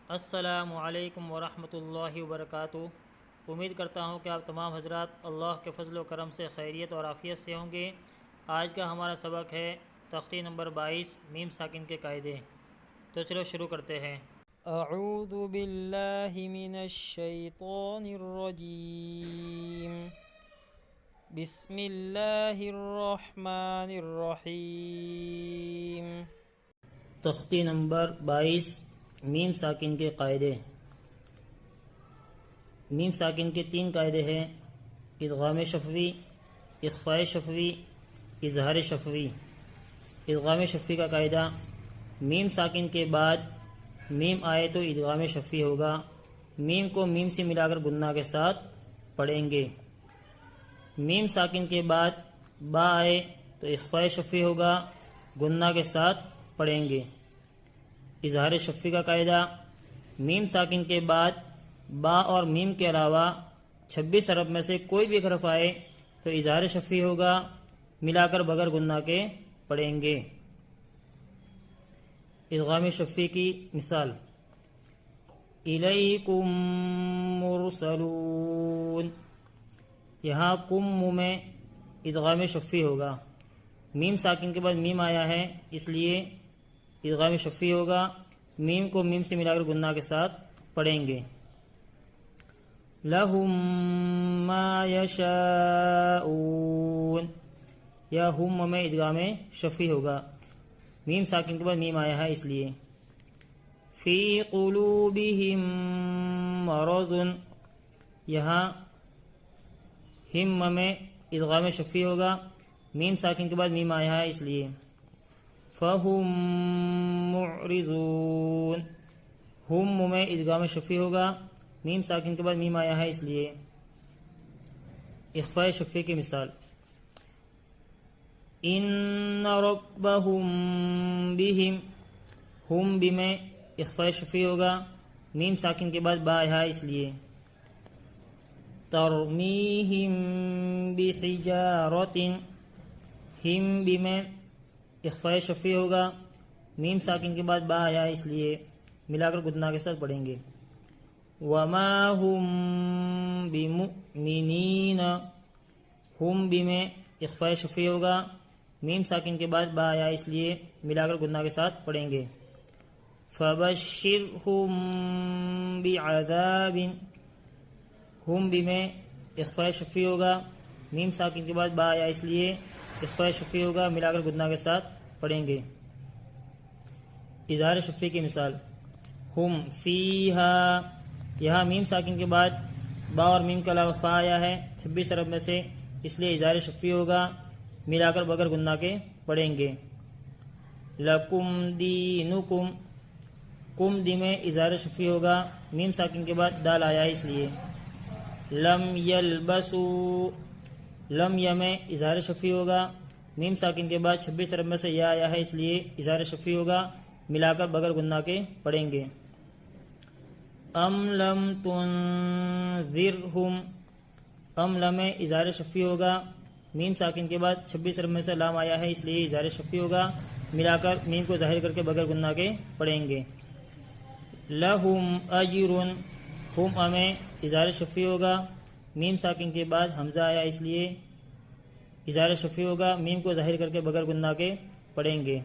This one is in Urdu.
السلام علیکم ورحمۃ اللہ وبرکاتہ۔ امید کرتا ہوں کہ آپ تمام حضرات اللہ کے فضل و کرم سے خیریت اور عافیت سے ہوں گے۔ آج کا ہمارا سبق ہے تختی نمبر 22 میم ساکن کے قاعدے۔ تو چلو شروع کرتے ہیں۔ اعوذ باللہ من الشیطان الرجیم، بسم اللہ الرحمن الرحیم۔ تختی نمبر 22 میم ساکن کے قاعدے۔ میم ساکن کے 3 قاعدے ہیں: ادغام شفوی، اخفاء شفوی، اظہار شفوی۔ ادغام شفوی کا قاعدہ: میم ساکن کے بعد میم آئے تو ادغام شفوی ہوگا، میم کو میم سے ملا کر گنہ کے ساتھ پڑھیں گے۔ میم ساکن کے بعد با آئے تو اخفاء شفوی ہوگا، گنہ کے ساتھ پڑھیں گے۔ اظہار شفوی کا قاعدہ: میم ساکن کے بعد با اور میم کے علاوہ 26 حرف میں سے کوئی بھی حرف آئے تو اظہار شفوی ہوگا، ملا کر بغیر گنہ کے پڑھیں گے۔ ادغام شفوی کی مثال: الیکم مرسلون۔ یہاں کم میں ادغام شفوی ہوگا، میم ساکن کے بعد میم آیا ہے اس لیے ادغام شفوی ہوگا، میم کو میم سے ملا کر گنہ کے ساتھ پڑھیں گے۔ لہم ما یشاءون۔ یا ہم میں ادغام شفوی ہوگا، میم ساکن کے بعد میم آیا ہے اس لیے۔ فی قلوبہم مرض۔ یہاں ہم میں ادغام شفوی ہوگا، میم ساکن کے بعد میم آیا ہے اس لیے۔ فہم معرضون۔ ہم میں ادغام شفوی ہوگا، میم ساکن کے بعد میم آیا ہے اس لیے۔ اخفاء شفوی کی مثال: ان ربہم بہم۔ ہم بھی میں اخفاء شفوی ہوگا، میم ساکن کے بعد با آیا ہے اس لیے۔ ترمیہم بحجارۃ۔ ہم بھی میں اخفاء شفوی ہوگا، میم ساکن کے بعد با آیا ہے اس لیے ملا کر گنہ کے ساتھ پڑھیں گے۔ وما ہم بمؤمنین۔ ہم بھی میں اخفاء شفوی ہوگا، میم ساکن کے بعد با آیا اس لیے ملا کر گنہ کے ساتھ پڑھیں گے۔ فبشرہم بعذاب۔ ہم بھی میں اخفاء شفوی ہوگا، میم ساکن کے بعد با آیا اس لیے اخفاء شفوی ہوگا، ملا کر گنہ کے ساتھ پڑھیں گے۔ اظہار شفوی کی مثال: ہم فیہا۔ یہاں میم ساکن کے بعد با اور میم کے علاوہ فا آیا ہے 26 حرف میں سے، اس لیے اظہار شفوی ہوگا، ملا کر بغیر گنہ کے پڑھیں گے۔ لکم دینکم۔ کم دی میں اظہار شفوی ہوگا، میم ساکن کے بعد دال آیا ہے اس لیے۔ لم یلبسو۔ لم یا میں اظہار شفوی ہوگا، میم ساکن کے بعد 26 حرف میں سے یا آیا ہے اس لیے اظہار شفوی ہوگا، ملا کر بغیر گنہ کے پڑھیں گے۔ ام لم تنذرہم۔ ام لم میں اظہار شفوی ہوگا، میم ساکن کے بعد 26 حرف میں سے لام آیا ہے اس لیے اظہار شفوی ہوگا، ملا کر میم کو ظاہر کر کے بغیر گنہ کے پڑھیں گے۔ لہم اجر۔ ہم میں اظہار شفوی ہوگا، میم ساکن کے بعد حمزہ آیا اس لیے اظہار شفوی ہوگا، میم کو ظاہر کر کے بغیر گنہ کے پڑھیں گے۔